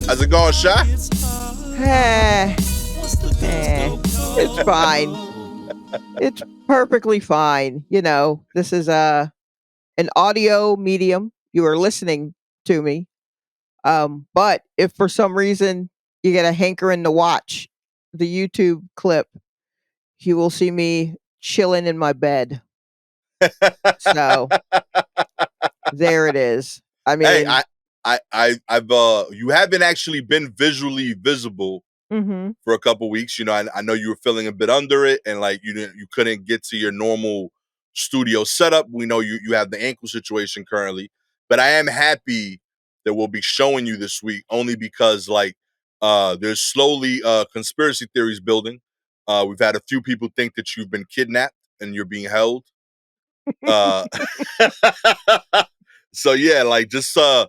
How's it going, Shy? Eh, it's fine. It's perfectly fine. This is an audio medium. You are listening to me. But if for some reason you get a hankering to watch the YouTube clip, you will see me chilling in my bed. So there it is. I Hey, mean, I've you haven't actually been visually visible mhm. for a couple weeks. I know you were feeling a bit under it, and like you couldn't get to your normal studio setup. We know you have the ankle situation currently, but I am happy that we'll be showing you this week only because there's slowly conspiracy theories building. We've had a few people think that you've been kidnapped and you're being held. Uh, so yeah, like just for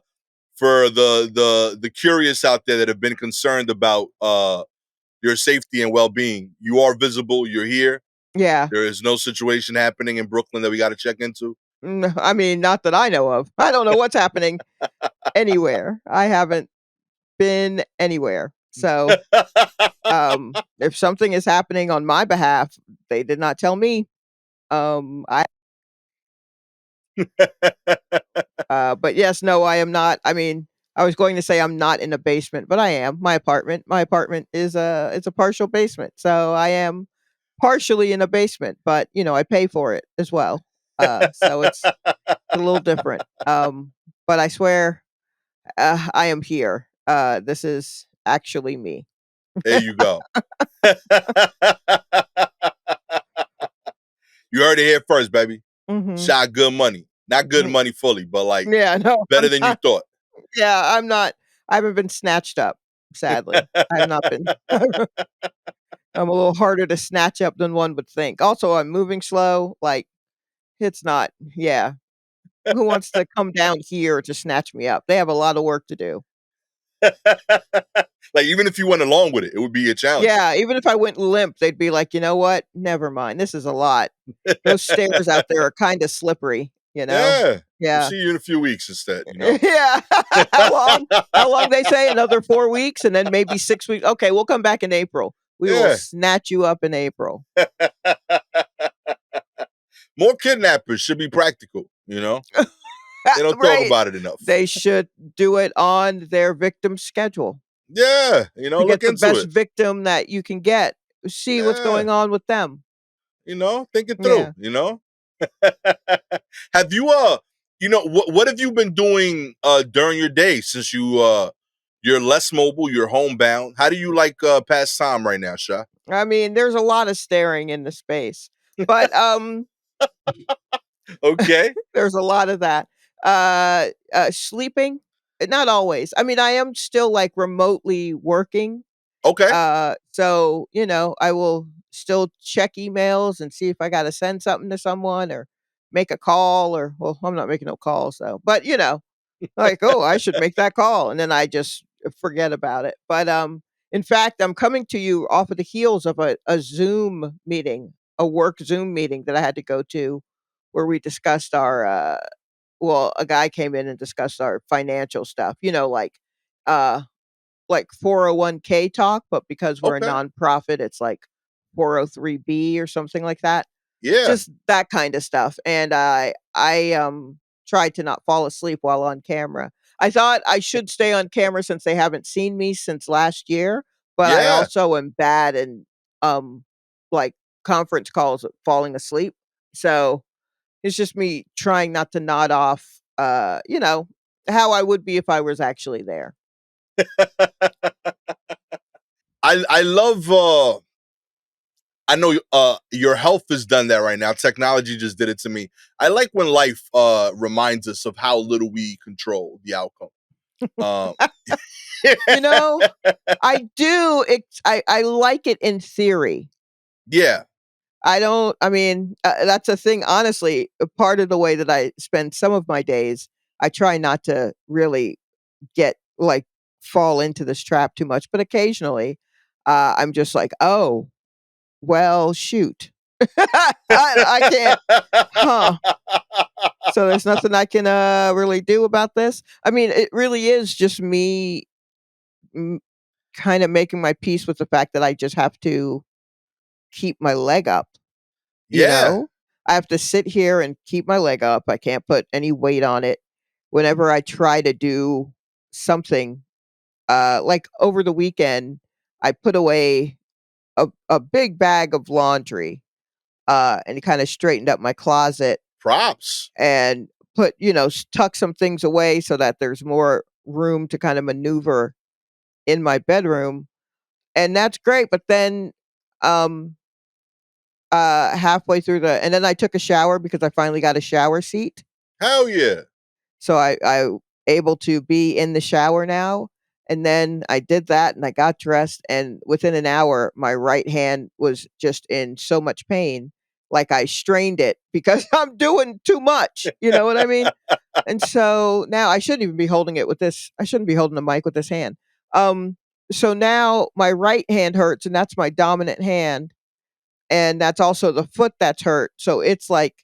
the curious out there that have been concerned about your safety and well-being. You are visible. You're here. Yeah. There is no situation happening in Brooklyn that we got to check into. I mean, not that I know of. I don't know what's happening anywhere. I haven't been anywhere. So, if something is happening on my behalf, they did not tell me. I But yes, no, I am not. I mean, I was going to say I'm not in a basement, but I am. My apartment is it's a partial basement. So I am partially in a basement, but I pay for it as well. So it's a little different. But I swear I am here. This is actually me. There you go. You heard it here first, baby. Mhm. Shot good money. Not good Mm, money fully, but like yeah, no, better I'm than you not. thought. Yeah, I'm not. I haven't been snatched up, sadly. I have not been. I'm a little harder to snatch up than one would think. Also, I'm moving slow. Like, it's not, yeah. Who wants to come down here to snatch me up? They have a lot of work to do. Like even if you went along with it, it would be a challenge. Yeah, even if I went limp, they'd be like, you know what? Never mind. This is a lot. Those stairs out there are kind of slippery, you know? Yeah. We'll Yeah. see you in a few weeks instead. Yeah. How long? How long they say? Another 4 weeks and then maybe 6 weeks. Okay, we'll come back in April. We will Yeah. snatch you up in April. More kidnappers should be practical. They don't talk Right. about it enough. They should do it on their victim schedule Yeah, to look get the into best it. victim that you can get. See what's Yeah, going on with them. think it Yeah. through. Have you what have you been doing during your day since you're less mobile, you're homebound? How do you like pass time right now, Sha? I mean, there's a lot of staring in the space, but Okay. there's a lot of that. Sleeping, not always. I mean, I am still like remotely working. Okay. So, I will still check emails and see if I got to send something to someone or make a call or, well, I'm not making no calls though, but like, oh, I should make that call. And then I just forget about it. But, in fact, I'm coming to you off of the heels of a Zoom meeting, a work Zoom meeting that I had to go to where we discussed well, a guy came in and discussed our financial stuff, uh, like 401k talk, but because we're a Okay. nonprofit, it's like 403b or something like that. Yeah. Just that kind of stuff. And I tried to not fall asleep while on camera. I thought I should stay on camera since they haven't seen me since last year, but I Yeah. also am bad in um like conference calls falling asleep. So it's just me trying not to nod off how I would be if I was actually there. I love I know your health has done that right now. Technology just did it to me. I like when life reminds us of how little we control the outcome. Um You know, I do. I like it in theory. Yeah. I don't. I mean, that's a thing. Honestly, a part of the way that I spend some of my days, I try not to really get like fall into this trap too much. But occasionally, I'm just like, oh, well, shoot, I can't. Huh. So there's nothing I can really do about this. I mean, it really is just me mm, kind of making my peace with the fact that I just have to keep my leg up, you Yeah. know? I have to sit here and keep my leg up. I can't put any weight on it. Whenever I try to do something, like over the weekend, I put away a big bag of laundry, and kind of straightened up my closet Props. and put, tuck some things away so that there's more room to kind of maneuver in my bedroom. And that's great. But then, um, halfway through and then I took a shower because I finally got a shower seat. Hell yeah. So I able to be in the shower now. And then I did that and I got dressed, and within an hour, my right hand was just in so much pain, like I strained it because I'm doing too much. You know what I mean? And so now I shouldn't even be holding it with this. I shouldn't be holding the mic with this hand. Um, so now my right hand hurts, and that's my dominant hand, and that's also the foot that's hurt. So it's like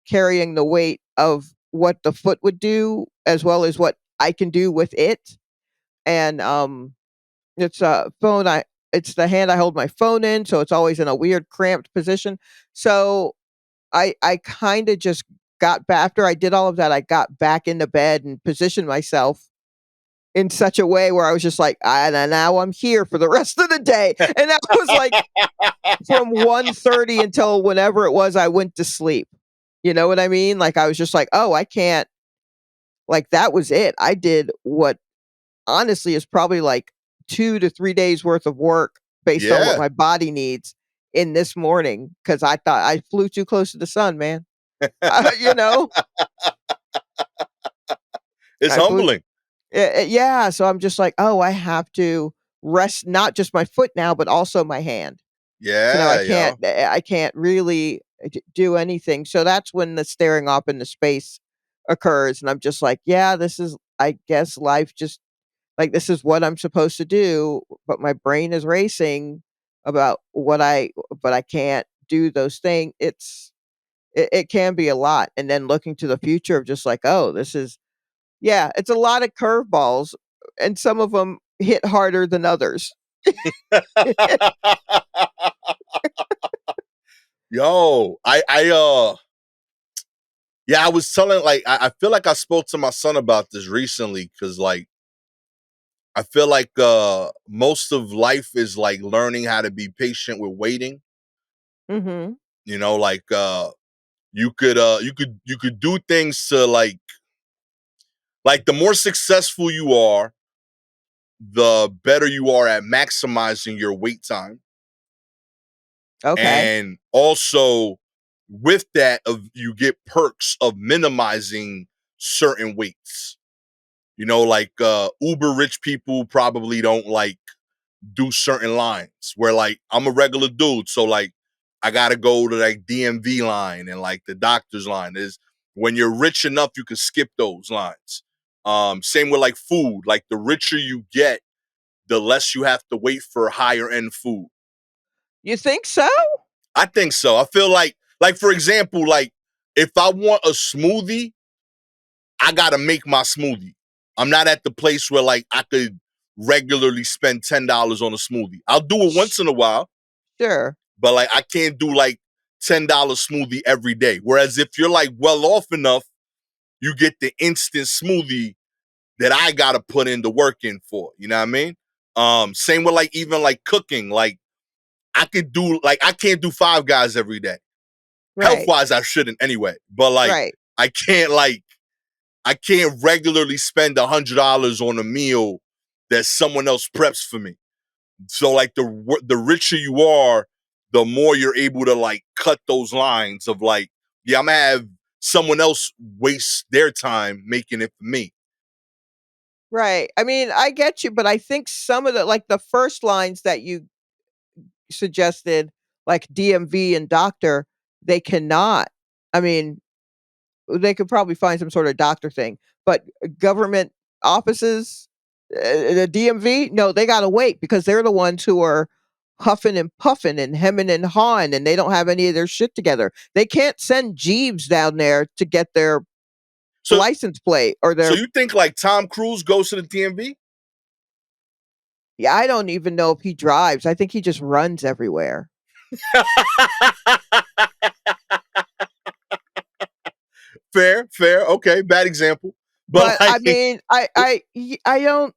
carrying the weight of what the foot would do as well as what I can do with it. And it's a phone I it's the hand I hold my phone in, so it's always in a weird cramped position. So I kind of just got back after I did all of that. I got back into bed and positioned myself in such a way where I was just like, now I'm here for the rest of the day. And that was like from 1:30 until whenever it was I went to sleep. You know what I mean? Like, I was just like, "Oh, I can't," like, that was it. I did what honestly is probably like 2 to 3 days worth of work based on what Yeah. my body needs in this morning because I thought I flew too close to the sun, man. You know? It's I flew humbling. yeah, so I'm just like, "Oh, I have to rest not just my foot now, but also my hand." So now Yeah, yo. I can't really do anything. So that's when the staring off into space occurs, and I'm just like, yeah, this is, I guess, life. Just like, this is what I'm supposed to do, but my brain is racing about but I can't do those things. It can be a lot, and then looking to the future of just like, oh, this is, yeah, it's a lot of curveballs, and some of them hit harder than others. Yo, yeah, I was telling like I feel like I spoke to my son about this recently because like I feel like most of life is like learning how to be patient with waiting. Mhm. You know, like you could do things to like the more successful you are, the better you are at maximizing your wait time. Okay. And also with that of you get perks of minimizing certain weights. You know, like uber rich people probably don't like do certain lines where like I'm a regular dude, so like I gotta go to like DMV line and like the doctor's line. Is when you're rich enough, you can skip those lines. Same with like food. Like the richer you get, the less you have to wait for higher end food. You think so? I think so. I feel like for example, like if I want a smoothie, I gotta make my smoothie. I'm not at the place where like I could regularly spend $10 on a smoothie. I'll do it once Sh in a while, Sure. but like I can't do like $10 smoothie every day. Whereas if you're like well off enough, you get the instant smoothie that I gotta put in the work in for. You know what I mean? Same with like even like cooking. Like I could do like I can't do Five Guys every day. Health Right. wise, I shouldn't anyway. But like Right. I can't like I can't regularly spend $100 on a meal that someone else preps for me. So like the richer you are, the more you're able to like cut those lines of like, yeah, I'm gonna have someone else waste their time making it for me. Right. I mean, I get you, but I think some of the first lines that you suggested, like DMV and doctor, they cannot. I mean, they could probably find some sort of doctor thing, but government offices, the DMV, no, they gotta wait because they're the ones who are huffing and puffing and hemming and hawing, and they don't have any of their shit together. They can't send Jeeves down there to get their So license plate or so their you think like Tom Cruise goes to the DMV? Yeah, I don't even know if he drives. I think he just runs everywhere. Fair, fair. Okay, bad example, but But like, I mean, I don't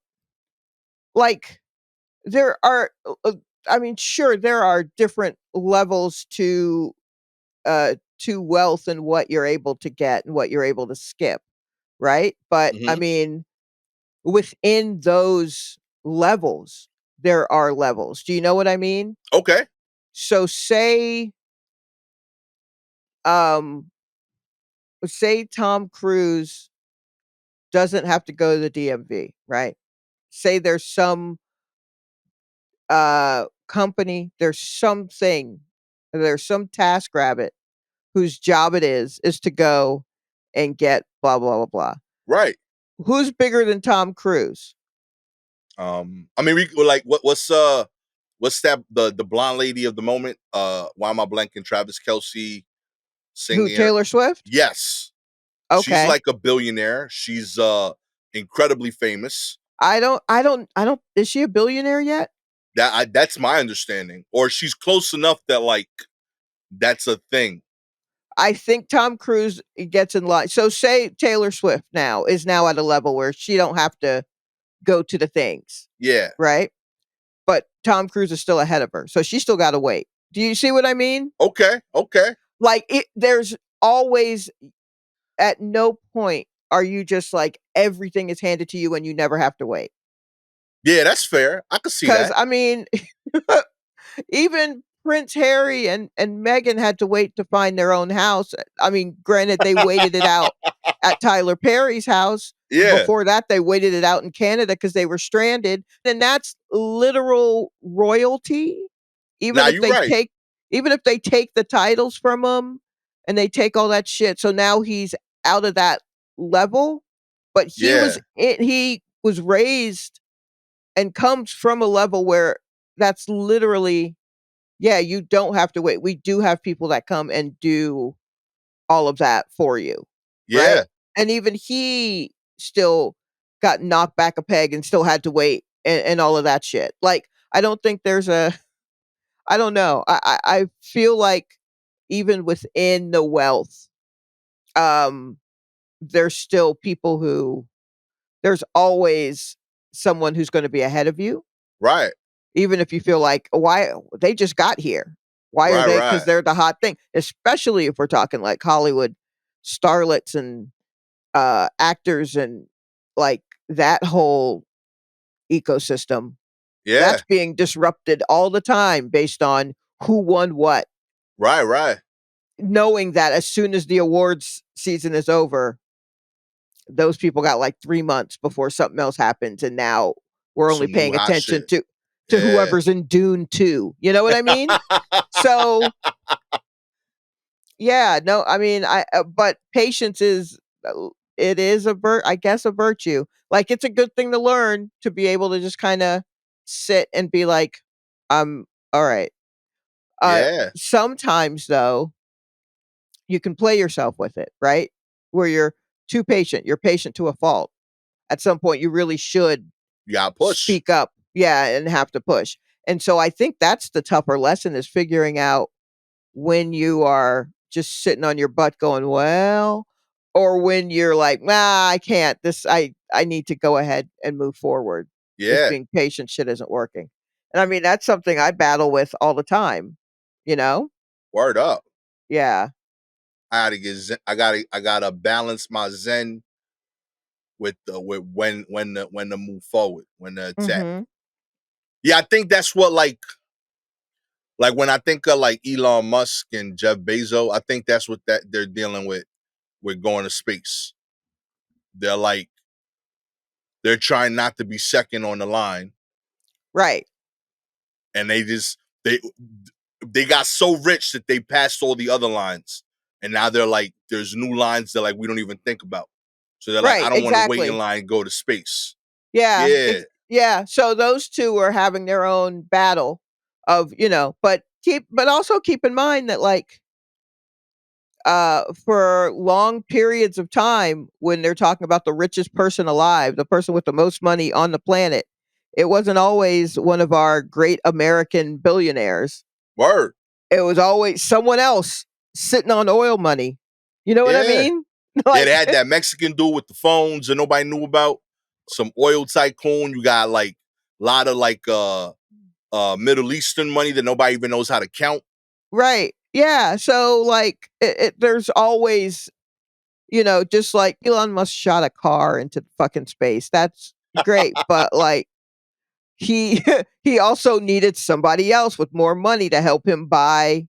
like there are I mean, sure there are different levels to wealth and what you're able to get and what you're able to skip, right? But I mhm. mean, within those levels, there are levels. Do you know what I mean? Okay, So um say Tom Cruise doesn't have to go to the DMV, right? Say there's some company, there's some task rabbit whose job it is to go and get blah blah blah blah. right. Who's bigger than Tom Cruise? I mean, we like what's that the blonde lady of the moment? Why am I blanking? Travis Kelsey Who, singing. Taylor Swift? Yes, she's Okay. like a billionaire. She's incredibly famous. I don't is she a billionaire yet? That's my understanding, or she's close enough that like that's a thing. I think Tom Cruise gets in line. So say Taylor Swift now is now at a level where she don't have to go to the things, Yeah. right? But Tom Cruise is still ahead of her. So she still got to wait. Do you see what I mean? Okay. Okay. Like there's always at no point are you just like everything is handed to you and you never have to wait. Yeah, that's fair. I could see Cuz that. I mean even Prince Harry and Meghan had to wait to find their own house. I mean, granted, they waited it out at Tyler Perry's house. Yeah. Before that, they waited it out in Canada because they were stranded. Then that's literal royalty. Even Now if you're they right. take, even if they take the titles from him and they take all that shit, so now he's out of that level. But Yeah. he was raised and comes from a level where that's literally yeah, you don't have to wait. We do have people that come and do all of that for you, right? Yeah. And even he still got knocked back a peg and still had to wait and all of that shit. Like, I don't think there's a I don't know. I feel like even within the wealth, um, there's still people who there's always someone who's gonna be ahead of you. Right. Even if you feel like, "Why they just got here. Why are Right. they? Because 'cause Right. they're the hot thing." Especially if we're talking like Hollywood starlets and, actors and, like, that whole ecosystem. Yeah. That's being disrupted all the time based on who won what, Right. Right. knowing that as soon as the awards season is over, those people got, like, 3 months before something else happens, and now we're only Some new paying hot attention shit. to Yeah. whoever's in Dune 2. You know what I mean? So yeah, no, I mean, but patience is, it is I guess a virtue. Like it's a good thing to learn to be able to just kind of sit and be like, all right. Uh, Yeah. Sometimes though, you can play yourself with it, right? Where you're too patient. You're patient to a fault. At some point, you really should You got push. speak up, yeah, and have to push. And so I think that's the tougher lesson is figuring out when you are just sitting on your butt going, "Well," or when you're like, "Nah, I can't. I need to go ahead and move forward. This Yeah. being patient shit isn't working." And I mean, that's something I battle with all the time, you know? Word up. Yeah. I gotta get zen. I gotta balance my zen with the with when to move forward, when to attack. Mhm. Yeah, I think that's what like when I think of like Elon Musk and Jeff Bezos, I think that's what that they're dealing with going to space. They're like they're trying not to be second on the line, Right. and they got so rich that they passed all the other lines, and now they're like there's new lines that like we don't even think about. So they're like, I Right, don't want to wait in exactly. line and go to space. Yeah, Yeah, yeah, so those 2 are having their own battle of, but also keep in mind that, like, for long periods of time when they're talking about the richest person alive, the person with the most money on the planet. it wasn't always one of our great American billionaires. Word. It was always someone else sitting on oil money. You know what I Yeah. mean? Yeah, they Like, had that Mexican dude with the phones that nobody knew about. Some oil tycoon. You got like a lot of like Middle Eastern money that nobody even knows how to count. right. Yeah. So, like, there's always, just like Elon Musk shot a car into fucking space. That's great. But, like, he he also needed somebody else with more money to help him buy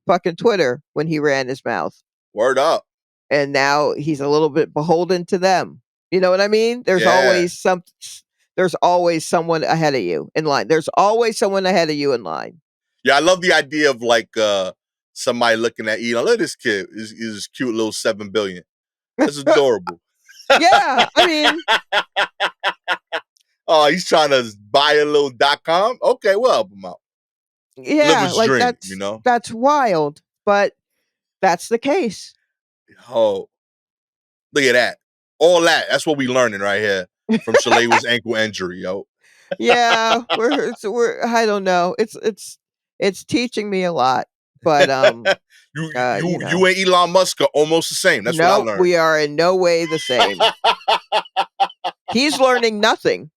fucking Twitter when he ran his mouth. Word up. And now he's a little bit beholden to them. You know what I mean? Yeah. There's always someone ahead of you in line. There's always someone ahead of you in line. Yeah, I love the idea of like somebody looking at Elon. Look at this kid. Is cute little 7 billion. That's adorable. Yeah, I mean, Oh, he's trying to buy a little .com. Okay, we'll help him out. Live yeah, his like dream, you that's know? that's wild, but that's the case. Oh, look at that. All that. That's what we learning right here from Shalewa's ankle injury, yo. Yeah, we're I don't know. It's teaching me a lot, but you uh, you you know, you and Elon Musk are almost the same. That's what I nope, learned. we are in no way the same. He's learning nothing.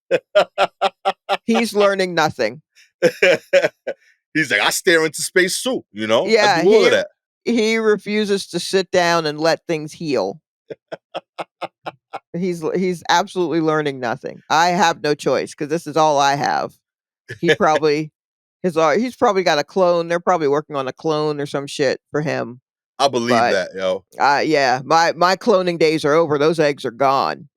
He's learning nothing. He's like, I stare into space too, you know? I Yeah, do all of that. he refuses to sit down and let things heal. He's absolutely learning nothing. I have no choice because this is all I have. He probably he's probably got a clone. They're probably working on a clone or some shit for him. I believe But that, yo. yeah, my cloning days are over. Those eggs are gone.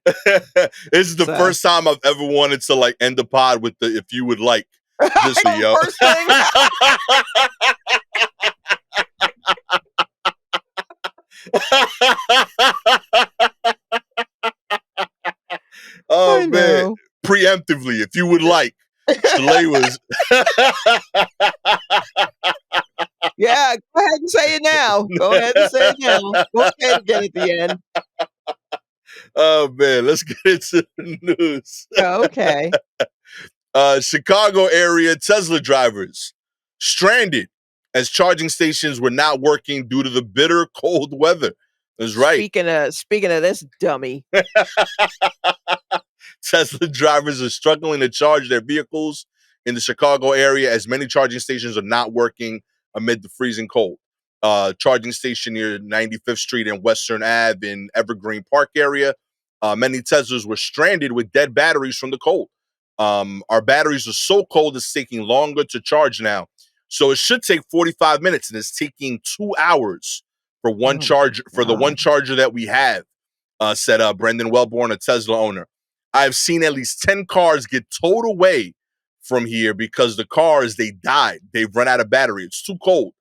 This is the So first time I've ever wanted to like end the pod with the if you would like. I Just know yo. first thing. Oh I man. know. Preemptively, if you would like. Shalewa's. Yeah, go ahead and say it now. Go ahead and say it now. Don't say it again at the end. Oh man, let's get into the news. Okay. Chicago area Tesla drivers stranded as charging stations were not working due to the bitter cold weather. That's right. Speaking of this dummy. Tesla drivers are struggling to charge their vehicles in the Chicago area as many charging stations are not working amid the freezing cold. Charging station near 95th Street and Western Ave in Evergreen Park area. Many Teslas were stranded with dead batteries from the cold. Our batteries are so cold it's taking longer to charge now. So it should take 45 minutes and it's taking 2 hours for one Oh my charge for the one god. charger that we have, said Brendan Wellborn, a Tesla owner. I've seen at least 10 cars get towed away from here because the cars, they died. They've run out of battery. It's too cold.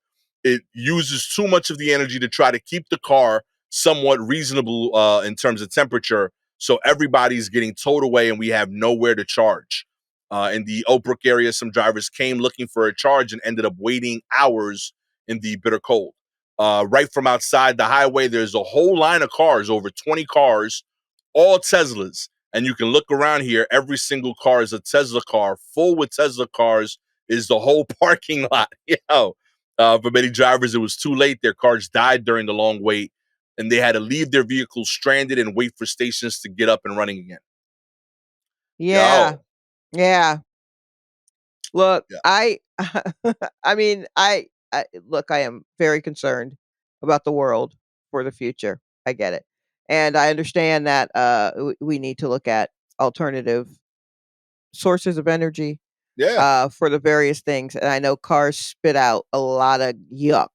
It uses too much of the energy to try to keep the car somewhat reasonable in terms of temperature. So everybody's getting towed away and we have nowhere to charge. In the Oak Brook area, some drivers came looking for a charge and ended up waiting hours in the bitter cold. Right from outside the highway, there's a whole line of cars, over 20 cars, all Teslas. And you can look around here. Every single car is a Tesla car. Full with Tesla cars is the whole parking lot. For many drivers, it was too late. Their cars died during the long wait, and they had to leave their vehicles stranded and wait for stations to get up and running again. Yeah. Yo, Yeah. Look, yeah, I mean, look, I am very concerned about the world for the future. I get it. And I understand that we need to look at alternative sources of energy yeah. for the various things. And I know cars spit out a lot of yuck.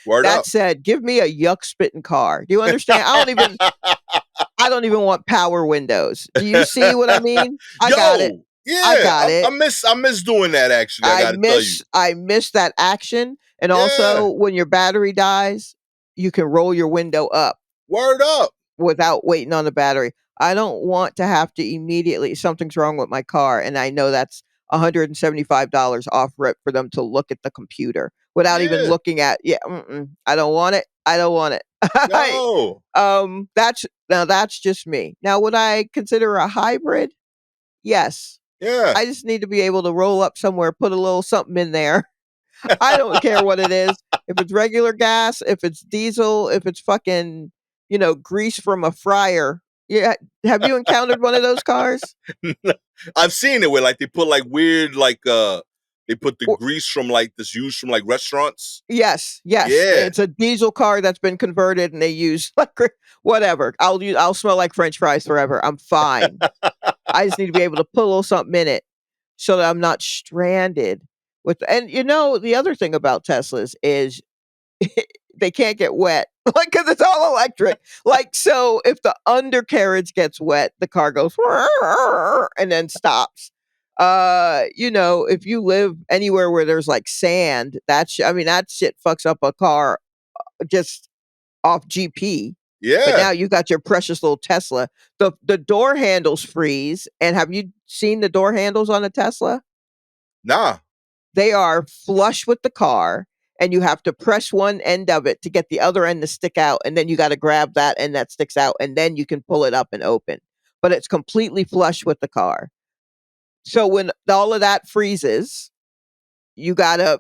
Word That up. said, give me a yuck spitting car. Do you understand? I don't even want power windows. Do you see what I mean? I got it. Yo, I yeah. got it. I miss doing that. Actually, I got to tell you. I miss that action, and Yeah. also when your battery dies, you can roll your window up Word up. without waiting on the battery. I don't want to have to immediately something's wrong with my car, and I know that's $175 off rip for them to look at the computer. without even Yeah. looking at, yeah, mm-mm, I don't want it. I don't want it. I, Yo. that's just me. Now, would I consider a hybrid? Yes. Yeah. I just need to be able to roll up somewhere, put a little something in there. I don't care what it is. If it's regular gas, if it's diesel, if it's fucking, grease from a fryer. Yeah. Have you encountered one of those cars? I've seen it where like they put like weird like they put the Or, grease from like this used from like restaurants. yes, yes. Yeah. It's a diesel car that's been converted and they use like whatever. I'll smell like French fries forever. I'm fine. I just need to be able to put a little something in it so that I'm not stranded with, and the other thing about Teslas is they can't get wet, like, because it's all electric. Like, so if the undercarriage gets wet, the car goes and then stops. If you live anywhere where there's like sand, I mean, that shit fucks up a car just off GP. But Yeah. now you got your precious little Tesla. The door handles freeze. And have you seen the door handles on a Tesla? Nah. They are flush with the car, and you have to press one end of it to get the other end to stick out, and then you gotta grab that end that sticks out, and then you can pull it up and open. But it's completely flush with the car. So when all of that freezes, you gotta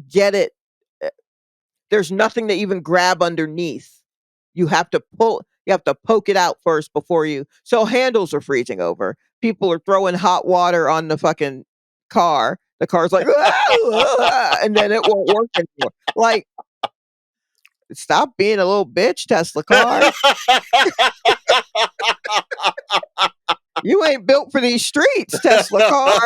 get it eh, there's nothing to even grab underneath. You have to poke it out first before you, so handles are freezing over. People are throwing hot water on the fucking car. The car's like, and then it won't work anymore. Like, stop being a little bitch, Tesla car. You ain't built for these streets, Tesla car.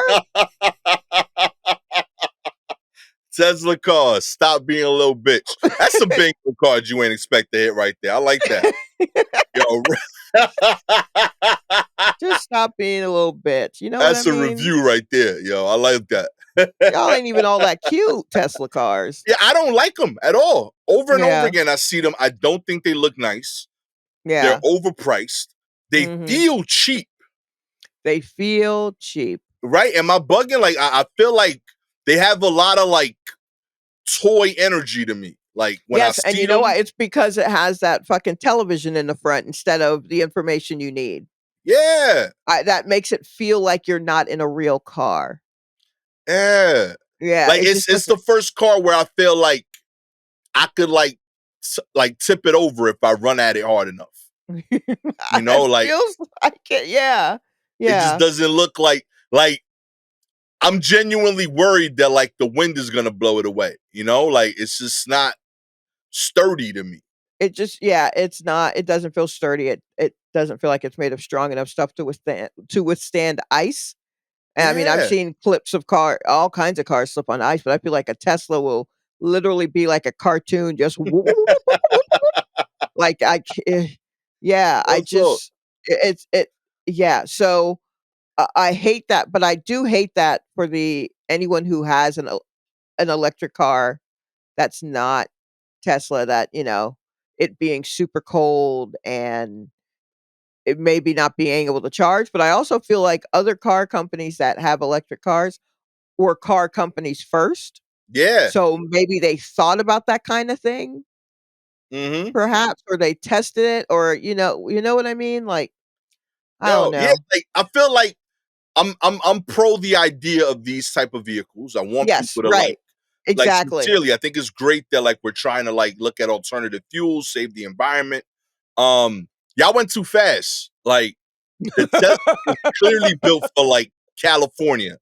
Tesla cars, stop being a little bitch. That's some bingo cards you ain't expect to hit right there. I like that. Yo, Just stop being a little bitch. You know what I that's a mean? review right there. Yo, I like that. Y'all ain't even all that cute, Tesla cars. Yeah, I don't like them at all. Over and over Yeah. again, I see them. I don't think they look nice. They're Yeah. overpriced. They Mhm. feel cheap, They feel cheap. right? Am I bugging? Like, I feel like they have a lot of like toy energy to me. Like when I Yes, and see you know them, what? It's because it has that fucking television in the front instead of the information you need. yeah, That makes it feel like you're not in a real car. yeah. Yeah, Like it it's just it's the doesn't. first car where I feel like I could like like tip it over if I run at it hard enough. It Like feels like it, yeah. it just Yeah. doesn't look like I'm genuinely worried that like the wind is gonna blow it away. Like it's just not sturdy to me. It's not, it doesn't feel sturdy. It doesn't feel like it's made of strong enough stuff to withstand ice. And I mean, I've Yeah. seen clips of all kinds of cars slip on ice, but I feel like a Tesla will literally be like a cartoon, just like yeah, I Also, just it's it yeah. So I hate that, but I do hate that for the anyone who has an electric car that's not Tesla, that it being super cold and it maybe not being able to charge. But I also feel like other car companies that have electric cars were car companies first. yeah. So maybe they thought about that kind of thing, Mm-hmm. perhaps, or they tested it, or you know what I mean? Like, I don't Yo, yeah, know. like I feel like I'm pro the idea of these type of vehicles. I want Yes, people to right. like Exactly. sincerely. I think it's great that like we're trying to like look at alternative fuels, save the environment. Y'all went too fast. Like the Tesla is clearly built for like California.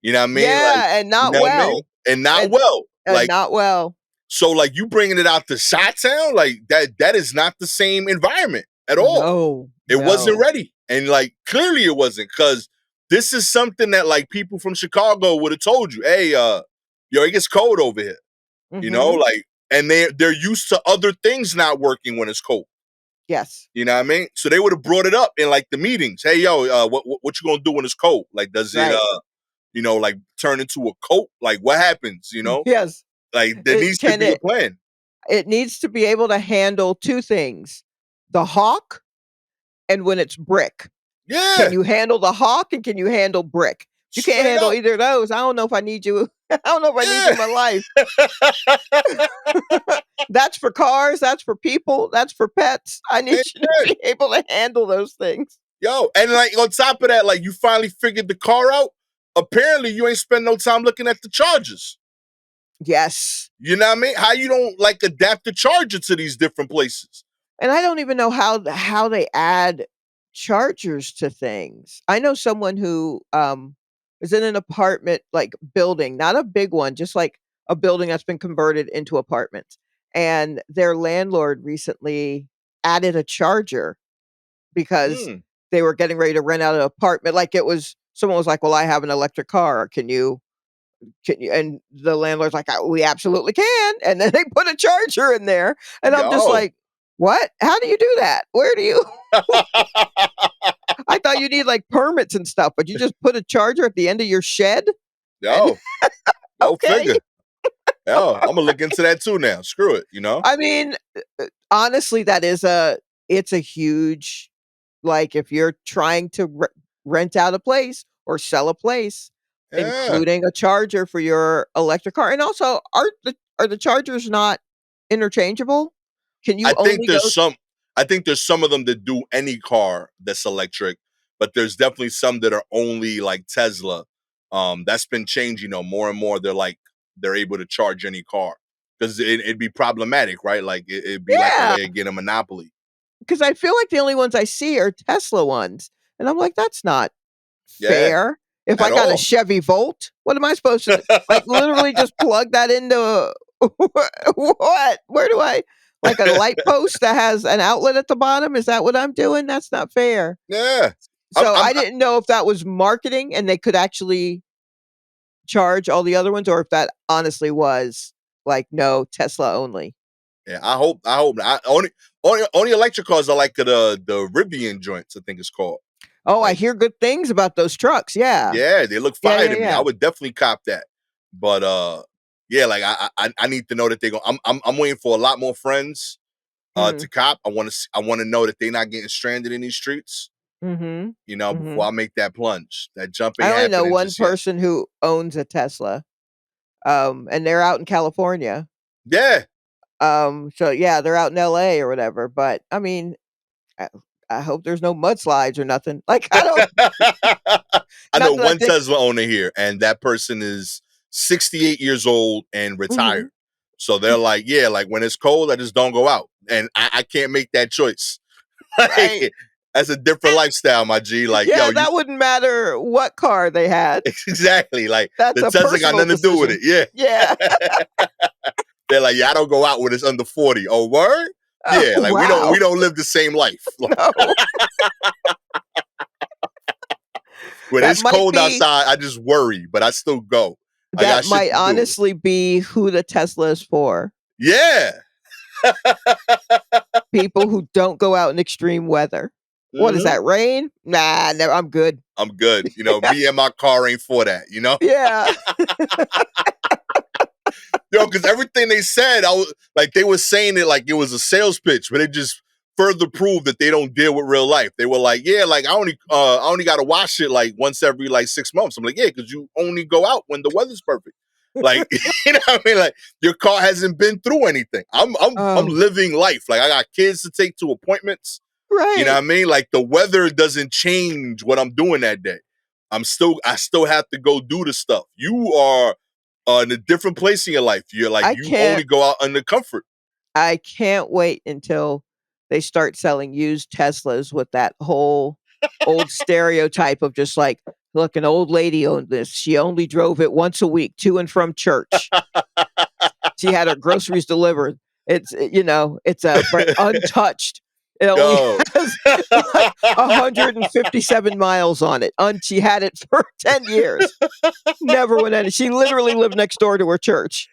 You know what I mean? Like, Yeah, and you not know what I mean? well. And not And well. and Like, not well. so like you bringing it out to Chi-Town, like that is not the same environment at all. No, It wasn't no. ready. And like clearly it wasn't, because this is something that like people from Chicago would have told you, hey, yo, it gets cold over here. Mhm. Like, and they're used to other things not working when it's cold. Yes. You know what I mean? So they would have brought it up in like the meetings. Hey, yo, what you gonna do when it's cold? Like, does it Right. like turn into a coat? Like, what happens? Yes. Like there It needs to can be a it plan. it needs to be able to handle 2 things, the hawk and when it's brick. Can Yeah. you handle the hawk and can you handle brick? You can't Straight handle up. either of those. I don't know if I need you. I don't know if I need you in my life. Yeah. That's for cars. That's for people. That's for pets. I need you to Amen. be able to handle those things. Yo, and like on top of that, like you finally figured the car out. Apparently, you ain't spend no time looking at the chargers. Yes. You know what I mean? How you don't like adapt the charger to these different places? And I don't even know how they add chargers to things. I know someone who is in an apartment like building, not a big one, just like a building that's been converted into apartments. And their landlord recently added a charger because Mm, they were getting ready to rent out an apartment. Like it was someone was like, "Well, I have an electric car. Can you?" And the landlord's like, "We absolutely can." And then they put a charger in there, and I'm just yo, like, "What? How do you do that? Where do you?" I thought you need like permits and stuff, but you just put a charger at the end of your shed, and yo, go okay. figure. Yo, I'm gonna look into that too now. Screw it, you know? I mean, honestly, it's a huge like if you're trying to rent out a place or sell a place, Yeah. including a charger for your electric car. And also, are the chargers not interchangeable? Can I you think only go? there's some of them that do any car that's electric, but there's definitely some that are only like Tesla. That's been changing, more and more. They're able to charge any car because it'd be problematic, right? Like it'd be like a Yeah, way of getting a monopoly. because I feel like the only ones I see are Tesla ones, and I'm like, that's not Yeah, fair. If I at got a all. Chevy Volt, what am I supposed to do? Like literally just plug that into what? Where do I like a light post that has an outlet at the bottom? Is that what I'm doing? That's not fair. Yeah, I'm, So I'm I didn't know if that was marketing and they could actually charge all the other ones or if that honestly was like no Tesla only. yeah. I hope. Only electric cars are like the Rivian joints. I think it's called. Oh, I Like, hear good things about those trucks. Yeah. yeah, they look Yeah, fire yeah, to me. I yeah. would definitely cop that. But yeah, like I need to know that they go. I'm waiting for a lot more friends Mm. to cop. I want to know that they're not getting stranded in these streets. Mhm. Before Mhm. I make that plunge. That jump I ain't only know happening one just yet. person who owns a Tesla. And they're out in California. Yeah. So yeah, they're out in LA or whatever, but I mean, I, I hope there's no mudslides or nothing. Like I don't I know not that I one think Tesla owner here, and that person is 68 years old and mhm, retired. So they're like, yeah, like when it's cold, I just don't go out. And I can't make that choice. right. Like, that's a different lifestyle, my G. Like, yo, Yeah, you that wouldn't matter what car they had. exactly like That's the a Tesla got personal nothing to do with decision. it. Yeah. Yeah. They're like, yeah, I don't go out when it's under 40. Oh, word? Oh, Yeah, like we don't wow. we don't live the same life. No. When That it's might cold be outside, I just worry, but I still go. I that got shit might to do. honestly be who the Tesla is for. Yeah. People who don't go out in extreme weather. What is Mhm. that? Rain? Nah, never, I'm good. I'm good. Me and my car ain't for that. Yeah. Because everything they said, I was like, they were saying it like it was a sales pitch, but it just further proved that they don't deal with real life. They were like, yeah, like I only got to wash it like once every like 6 months. I'm like, yeah, because you only go out when the weather's perfect. Like, you know what I mean? Like your car hasn't been through anything. I'm Oh, living life. Like I got kids to take to appointments. You know right. what I mean? Like the weather doesn't change what I'm doing that day. I still have to go do the stuff. You are in a different place in your life. You're like I you can't only go out under comfort. I can't wait until they start selling used Teslas with that whole old stereotype of just like, look, an old lady owned this. She only drove it once a week to and from church. She had her groceries delivered. It's untouched. It only Yo. has like 157 miles on it. She had it for 10 years. Never went any. She literally lived next door to her church.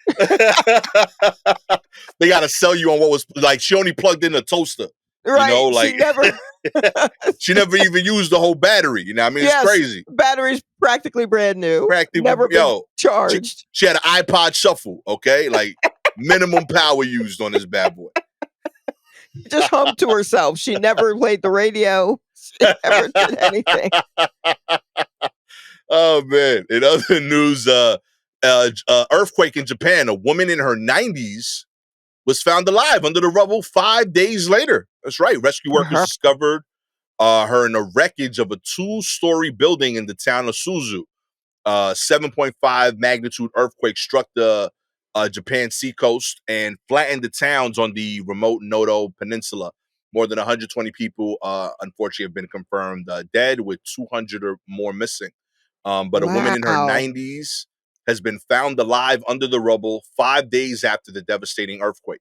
They gotta sell you on what was like she only plugged in a toaster. Right. She Like never she never even used the whole battery. You know what I mean? It's Yes, crazy. battery's practically brand new, Practically, never been yo, she, charged. she had an iPod shuffle, okay? Like minimum power used on this bad boy. Just hummed to herself. She never played the radio. She never did anything. Oh man! In other news, earthquake in Japan. A woman in her 90s was found alive under the rubble 5 days later. That's right. Rescue workers Uh-huh. discovered her in the wreckage of a two-story building in the town of Suzu. 7.5 magnitude earthquake struck the Japan seacoast and flattened the towns on the remote Noto Peninsula. More than 120 people, unfortunately, have been confirmed dead, with 200 or more missing. But a woman in her Wow. 90s has been found alive under the rubble 5 days after the devastating earthquake.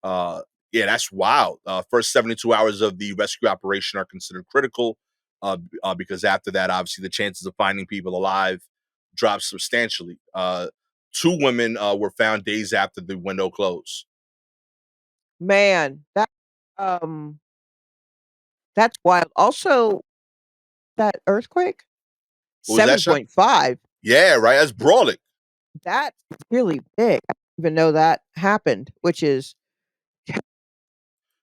Uh, yeah, that's wild. First 72 hours of the rescue operation are considered critical because after that, obviously, the chances of finding people alive drop substantially. Two women were found days after the window closed. Man, um that's wild. Also, that earthquake, What was that, Sha? 7.5. Yeah, right. That's brawling. That's really big. I didn't even know that happened, which is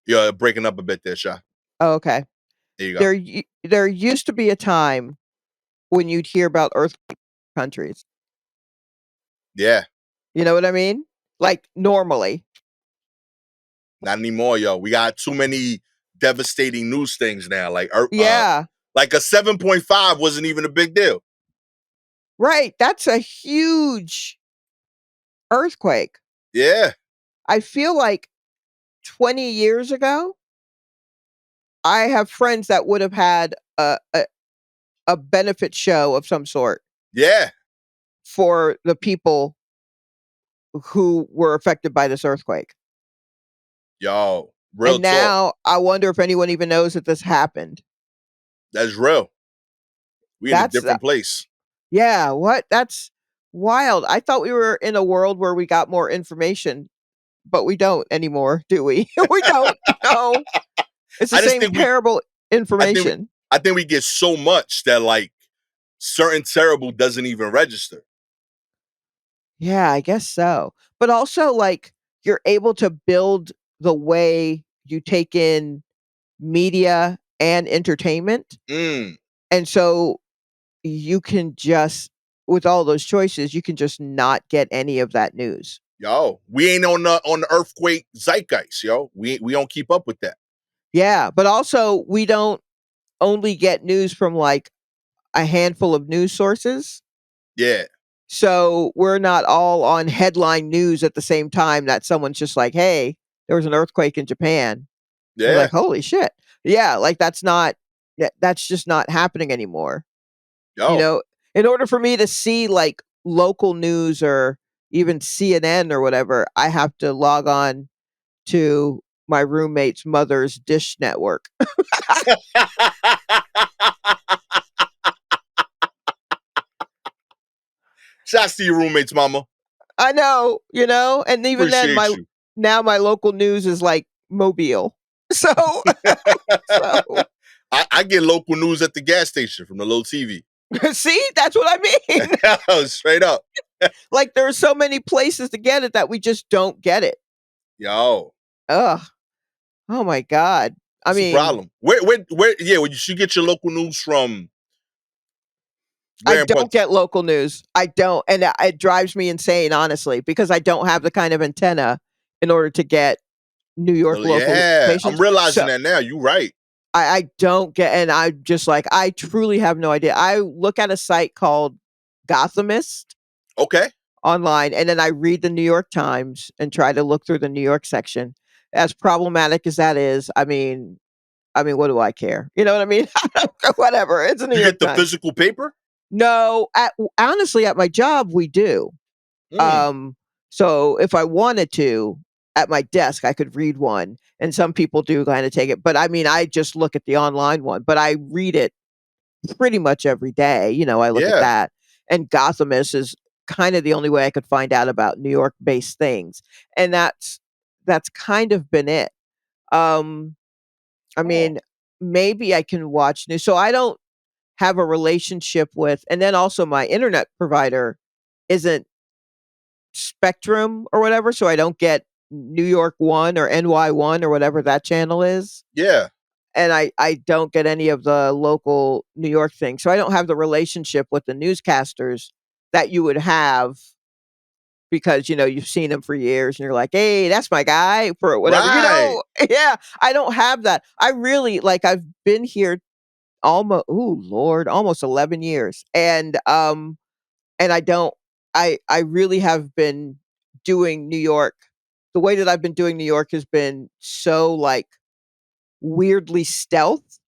Yeah, breaking up a bit there, Sha. oh, okay. There you go. There used to be a time when you'd hear about earthquake countries. Yeah, You know what I mean? Like normally. not anymore, yo. We got too many devastating news things now. Yeah. Like a 7.5 wasn't even a big deal. Right. That's a huge earthquake. Yeah, I feel like 20 years ago, I have friends that would have had a benefit show of some sort yeah, for the people who were affected by this earthquake. yo, real And talk. now I wonder if anyone even knows that this happened. That's real. We in a That's different place. yeah, what? That's wild. I thought we were in a world where we got more information, but we don't anymore, do we? We don't. No. It's the I just same think we terrible I think we information. I think we get so much that like certain terrible doesn't even register. Yeah, I guess so. But also, like, you're able to build the way you take in media and entertainment. Mm, And so you can just, with all those choices, you can just not get any of that news. yo, we ain't on the earthquake zeitgeist, yo. We don't keep up with that. Yeah. But also, we don't only get news from like a handful of news sources. Yeah, So we're not all on headline news at the same time that someone's just like, hey, there was an earthquake in Japan. You're yeah, like, "Holy shit." Yeah, like, that's just not happening anymore, you yo. know? In order for me to see, like, local news or even CNN or whatever, I have to log on to my roommate's mother's Dish network. Shouts to your roommates, mama. I know, you know? And even then, Appreciate my you. now my local news is, like, Mobile. So so I get local news at the gas station from the little TV. see? That's what I mean. Straight up. Like, there are so many places to get it that we just don't get it. Yo, Ugh. Oh my god. I what's the mean, problem? Yeah, well, you should get your local news from I where in don't parts. get local news. I don't, and it drives me insane, honestly, because I don't have the kind of antenna in order to get New York local Yeah, I'm stations. realizing So that now. You right. I don't get, and I just like, I truly have no idea. I look at a site called Gothamist Okay. online, and then I read the New York Times and try to look through the New York section. As problematic as that is, I mean, what do I care? You know what I mean? Whatever. It's a New You York get the Times. physical paper? No, honestly, at my job, we do. Mm, Um, so if I wanted to, at my desk, I could read one, and some people do kind of take it. But I mean, I just look at the online one, but I read it pretty much every day. You know, I look at yeah. that, and Gothamist is kind of the only way I could find out about New York-based things, and that's kind of been it. Um, I Oh, mean, maybe I can watch news. So I don't have a relationship with, and then also my internet provider isn't Spectrum or whatever, so I don't get New York 1 or NY 1 or whatever that channel is. yeah. and I don't get any of the local New York things. So I don't have the relationship with the newscasters that you would have because, you've seen him for years and you're like, "Hey, that's my guy," for whatever, Right. Yeah, I don't have that. I really like, I've been here almost, ooh, Lord, almost 11 years, and I don't I really have been doing New York the way that I've been doing New York has been so, like, weirdly stealth,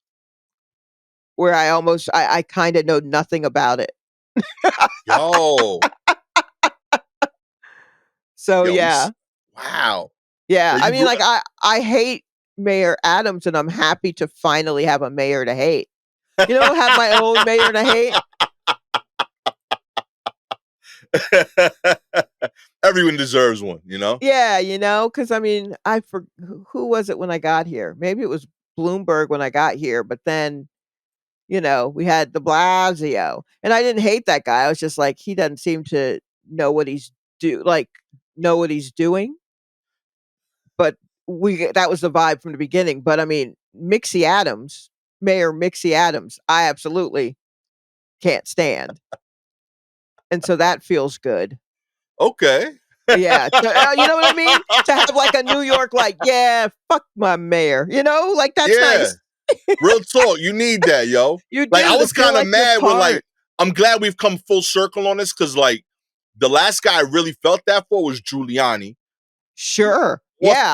where I kinda know nothing about it. Yo, So, yo, yeah. wow. Yeah, Yo, I you mean, grew like, I hate Mayor Adams, and I'm happy to finally have a mayor to hate. Have my own mayor to hate? Everyone deserves one, you know? Yeah, because I mean, who was it when I got here? Maybe it was Bloomberg when I got here, but then, we had de Blasio, and I didn't hate that guy. I was just like, he doesn't seem to know what he's do like, know what he's doing, but that was the vibe from the beginning, but I mean, Mayor Mixie Adams, I absolutely can't stand, and so that feels good. Okay. Yeah, you know what I mean? To have, like, a New York, like, "Yeah, fuck my mayor," like, that's Yeah. nice. Real talk. You need that, yo. You Like, I do to was feel kind of like you're mad when, like, part. I'm glad we've come full circle on this because, like, the last guy I really felt that for was Giuliani. Sure. Also, Yeah,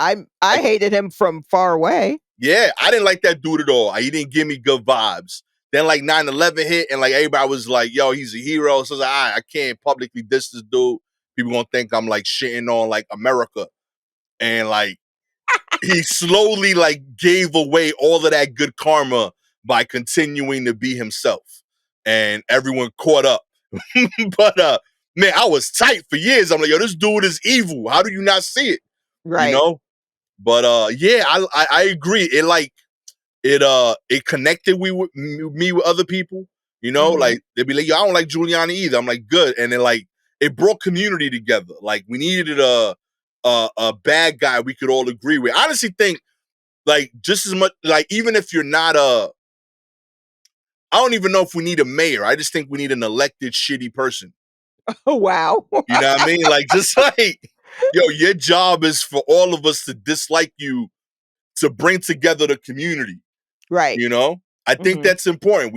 I like, hated him from far away. yeah, I didn't like that dude at all. He didn't give me good vibes. Then, like, 9/11 hit, and, like, everybody was like, yo, he's a hero. So I was like, all right, I can't publicly diss this dude. People gonna think I'm, like, shitting on, like, America. And, like, he slowly like gave away all of that good karma by continuing to be himself, and everyone caught up. But man, I was tight for years. I'm like, yo, this dude is evil. How do you not see it? You Right. know? But yeah, I agree. It connected me with other people. Mhm. Like they'd be like, yo, I don't like Giuliani either. I'm like, good, and then like it brought community together. Like we needed a bad guy we could all agree with. I honestly think like just as much like even if you're not I don't even know if we need a mayor. I just think we need an elected shitty person. Oh, wow. You know what I mean? Like just like yo, your job is for all of us to dislike you to bring together the community. Right. You know? I think Mhm. that's important.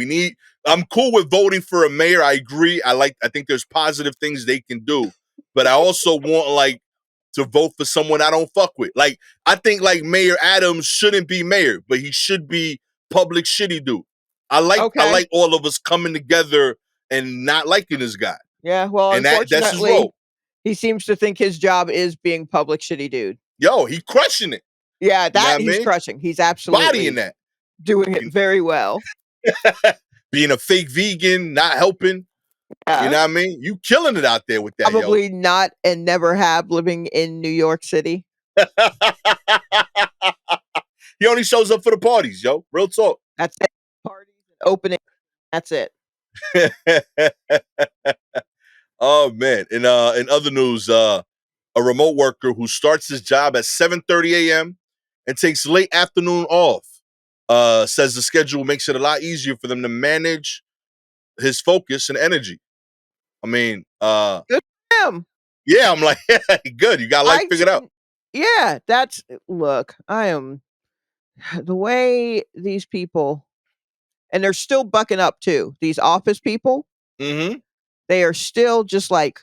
I'm cool with voting for a mayor. I agree. I think there's positive things they can do. But I also want like to vote for someone I don't fuck with. Like I think like Mayor Adams shouldn't be mayor, but he should be public shitty dude. I Okay. like all of us coming together and not liking this guy. Yeah, well, And that's his unfortunately, role. he seems to think his job is being public shitty dude. Yo, he crushing it. Yeah, You know that what I he's mean? crushing. He's Bodying absolutely that. doing it You very well. being a fake vegan, not helping. You Yeah. know what I mean? You killing it out there with that, yo. Probably not and never have living in New York City. He only shows up for the parties, yo. Real talk. That's it. Parties and opening, that's it. Oh man. In other news, a remote worker who starts his job at 7:30 a.m. and takes late afternoon off. Says the schedule makes it a lot easier for them to manage his focus and energy. I mean, Good for him. yeah, I'm like, good. You got life I figured out. Yeah, that's look, I am the way these people and they're still bucking up too. These office people, Mm-hmm. they are still just like,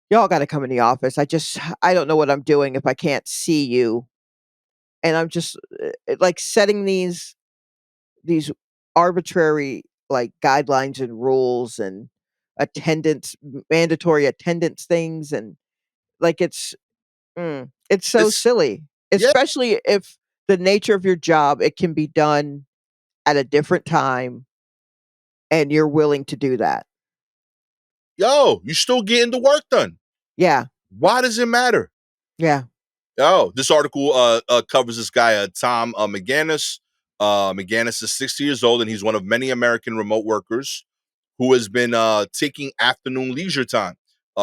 y'all got to come in the office. I don't know what I'm doing if I can't see you. And I'm just like setting these arbitrary like guidelines and rules and mandatory attendance things, and like it's so It's silly, yeah, especially if the nature of your job, it can be done at a different time and you're willing to do that. yo, you still getting the work done. Yeah. Why does it matter? Yeah. Oh, this article covers this guy, Tom McGannis. McGannis is 60 years old, and he's one of many American remote workers who has been taking afternoon leisure time.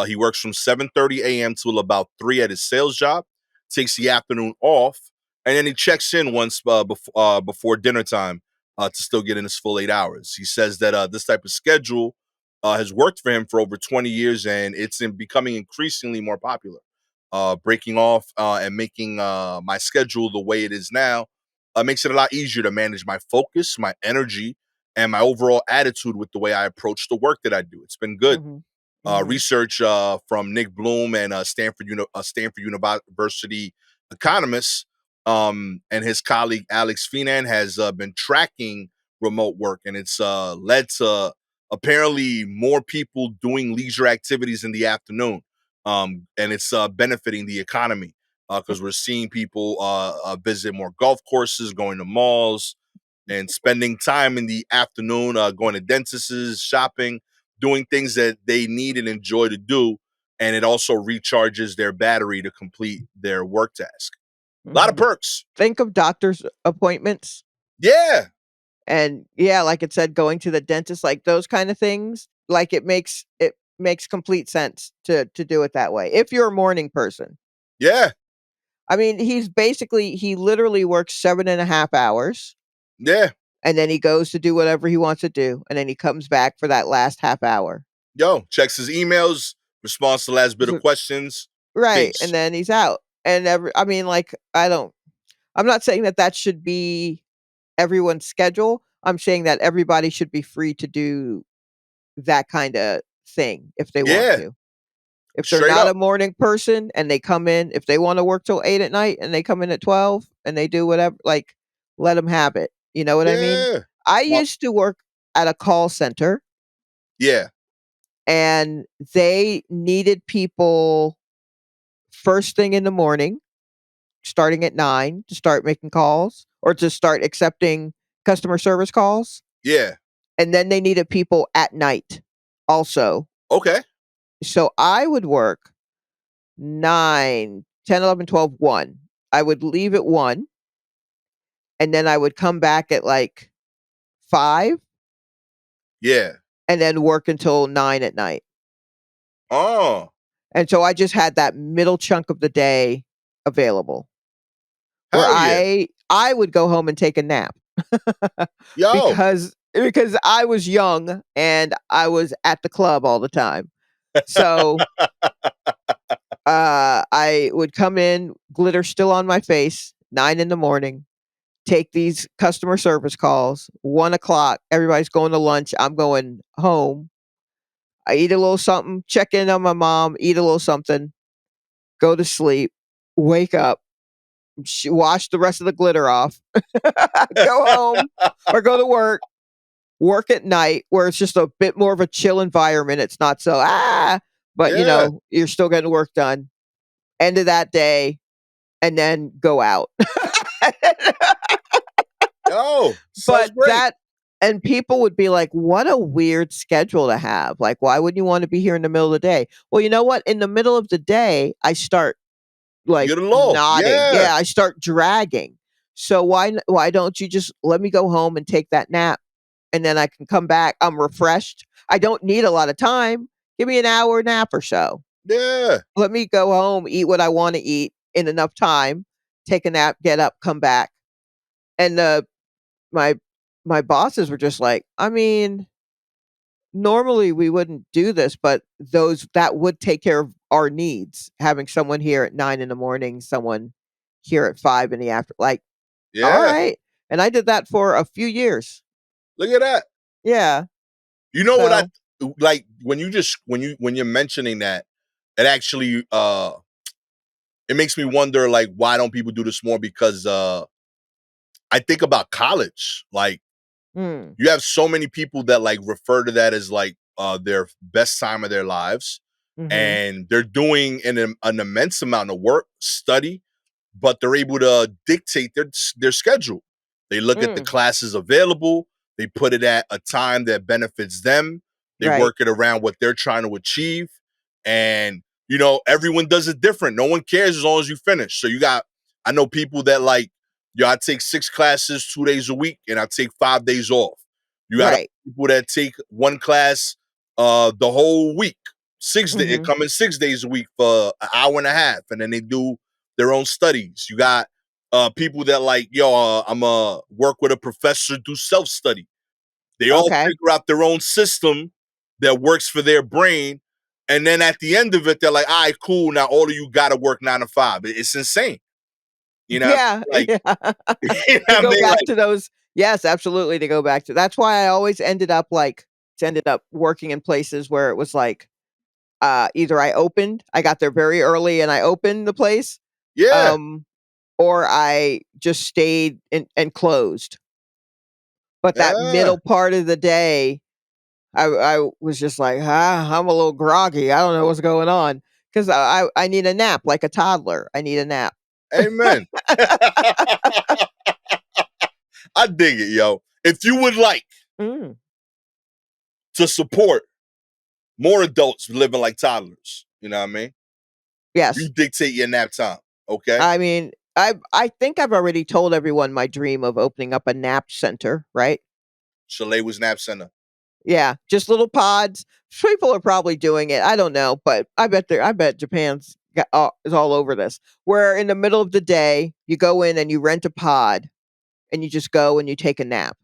He works from 7:30 a.m. till about 3 at his sales job, takes the afternoon off, and then he checks in once before dinner time to still get in his full 8 hours. He says that this type of schedule has worked for him for over 20 years, and it's becoming increasingly more popular. Breaking off and making my schedule the way it is now makes it a lot easier to manage my focus, my energy, and my overall attitude with the way I approach the work that I do. It's been good. Mhm. Mhm. Research from Nick Bloom and Stanford University economist and his colleague Alex Finan has been tracking remote work, and it's led to apparently more people doing leisure activities in the afternoon, and it's benefiting the economy because we're seeing people visit more golf courses, going to malls, and spending time in the afternoon, going to dentists, shopping, doing things that they need and enjoy to do. And it also recharges their battery to complete their work task. A lot of Mhm. perks. Think of doctor's appointments Yeah. and yeah, like it said, going to the dentist, like those kind of things, like it makes complete sense to do it that way. If you're a morning person. Yeah. I mean, he literally works 7.5 hours, Yeah. and then he goes to do whatever he wants to do, and then he comes back for that last half hour. Yo, checks his emails, responds to the last bit of So questions. right, and Peace. then he's out. And I mean, like, I'm not saying that that should be everyone's schedule. I'm saying that everybody should be free to do that kinda thing if they want Yeah. to. If they're Straight not a up. morning person and they come in, if they wanna work till 8 at night and they come in at 12 and they do whatever, like, let them have it. You know what I mean? Yeah. I Well, used to work at a call center, yeah. and they needed people first thing in the morning, starting at 9 to start making calls or to start accepting customer service calls, Yeah. and then they needed people at night also. Okay. So I would work 9, 10, 11, 12, 1. I would leave at 1, and then I would come back at, like, 5, Yeah. and then work until 9 at night. Oh, And so I just had that middle chunk of the day available where hell yeah. I would go home and take a nap Yo. because I was young and I was at the club all the time. So, I would come in, glitter still on my face, 9 in the morning, take these customer service calls, 1 o'clock, everybody's going to lunch, I'm going home. I eat a little something, check in on my mom, eat a little something, go to sleep, wake up, wash the rest of the glitter off, go home or go to work at night where it's just a bit more of a chill environment. It's not so, but Yeah. you're still getting work done. End of that day, and then go out. Yo. Sounds But great. and people would be like, "What a weird schedule to have. Like, why wouldn't you want to be here in the middle of the day?" Well, you know what? In the middle of the day, I start You like get a lull. nodding. Yeah. Yeah, I start dragging. So why don't you just let me go home and take that nap, and then I can come back. I'm refreshed. I don't need a lot of time. Give me an hour nap or so. Yeah. Let me go home, eat what I want to eat in enough time, take a nap, get up, come back. And my my bosses were just like, I mean, normally we wouldn't do this, but those that would take care of our needs. Having someone here at 9 in the morning, someone here at 5 in the after, like, all Yeah. right. And I did that for a few years. Look at that. Yeah. You know what I So, like when you're mentioning that, it actually it makes me wonder like why don't people do this more because I think about college. Like mm, you have so many people that like refer to that as like their best time of their lives mhm, and they're doing an immense amount of work, study, but they're able to dictate their schedule. They look at the mm, classes available, they put it at a time that benefits them, they right, work it around what they're trying to achieve, and you know everyone does it different. No one cares as long as you finish. So you got, I know people that like, yo, I take 6 classes 2 days a week, and I take 5 days off. You got right, people that take one class the whole week. It mhm, come in 6 days a week for an hour and a half, and then they do their own studies. You got People that like, yo, I'm work with a professor, do self study. They all Okay. figure out their own system that works for their brain, and then at the end of it, they're like, all right, cool. Now all of you got to work 9 to 5. It's insane. You know, Yeah, like, yeah. you know To what I go mean? back Like, to those yes, absolutely, to go back to that's why I always ended up working in places where it was like, either I got there very early and I opened the place, yeah, um, or I just stayed and closed. But that yeah. middle part of the day, I was just like, I'm a little groggy. I don't know what's going on because I need a nap like a toddler. I need a nap. Amen. I dig it, yo. If you would like Mm, to support more adults living like toddlers, you know what I mean? You yes. dictate your nap time, okay? I mean, I think I've already told everyone my dream of opening up a nap center, right? Shalewa's Nap Center. Yeah, just little pods. People are probably doing it. I don't know, but I bet Japan's is all over this. Where in the middle of the day, you go in and you rent a pod and you just go and you take a nap.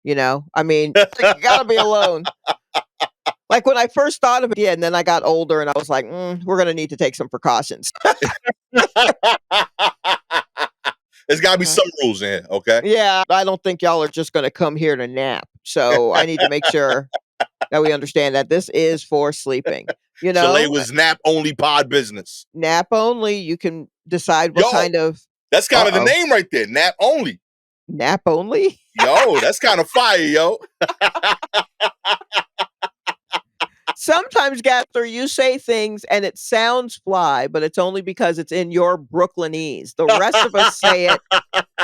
You know? I mean, like, you gotta be alone. Like when I first thought of it, yeah, and then I got older and I was like, we're gonna need to take some precautions. There's got to be some rules in here, okay? Yeah, I don't think y'all are just gonna come here to nap. So I need to make sure that we understand that this is for sleeping. You know, Shalewa's nap only pod business. nap only. You can decide what Yo, kind of that's kind of the uh-oh, name right there. Nap only. nap only? Yo, that's kind of fire, yo. Sometimes, Gastor, you say things and it sounds fly, but it's only because it's in your Brooklynese. The rest of us say it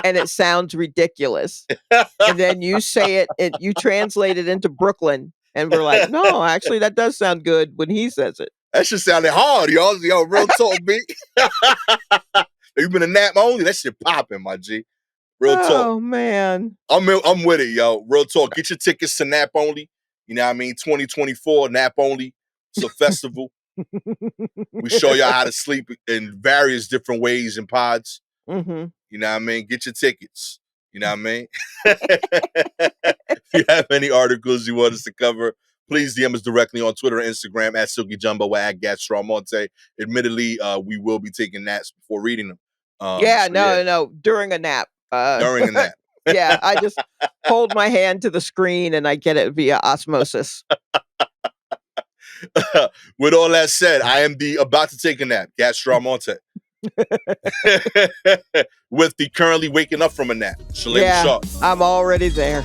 and it sounds ridiculous. And then you say it and you translate it into Brooklyn, and we're like, "No, actually, that does sound good when he says it." That shit sounded hard, yo. Yo, real talk, B. You been a nap only? That shit popping, my G. Real talk. Oh, man. I'm with it, yo. Real talk. Get your tickets to Nap Only. You know what I mean? 2024 Nap Only. It's a festival. We show y'all how to sleep in various different ways and pods. Mhm. You know what I mean? Get your tickets. You know what I mean? If you have any articles you want us to cover, please DM us directly on Twitter and Instagram at Silky Jumbo or at Gastor Almonte. Admittedly, we will be taking naps before reading them. Yeah, So yeah, no, during a nap. during a nap. Yeah, I just hold my hand to the screen and I get it via osmosis. With all that said, I am the about to take a nap, Gastor Almonte. With the currently waking up from a nap, Shalewa Yeah, Sharpe. I'm already there.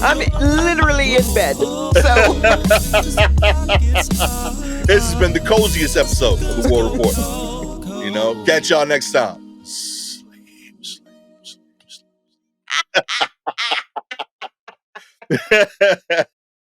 I'm literally in bed. So This has been the coziest episode of the War Report. You know, catch y'all next time. Sleep, sleep, sleep.